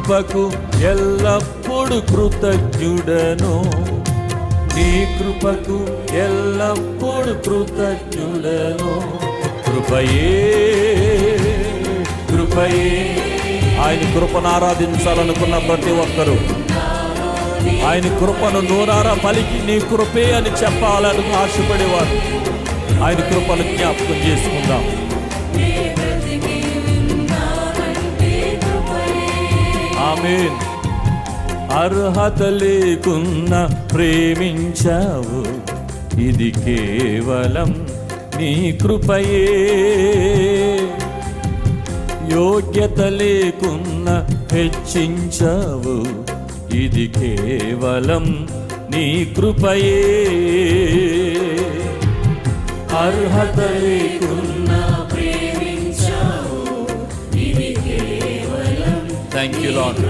కృపకు ఎల్లప్పుడు కృతజ్ఞుడను, నీ కృపకు ఎల్లప్పుడు కృతజ్ఞుడను. కృపయే కృపయే. ఆయన కృపను ఆరాధించాలనుకున్న ప్రతి ఒక్కరూ ఆయన కృపను నూరారా పలికి నీ కృపే అని చెప్పాలని ఆశపడేవారు. ఆయన కృపను జ్ఞాపకం చేసుకుందాం. ఆమేన్. అర్హత లేకున్నా ప్రేమించావు, ఇది కేవలం నీ కృపయే. యోగ్యత లేకున్నా హెచ్చించావు, ఇది కేవలం నీ కృపయే. అర్హత లేకున్నా ప్రేమించావు, ఇది కేవలం. Thank you lord.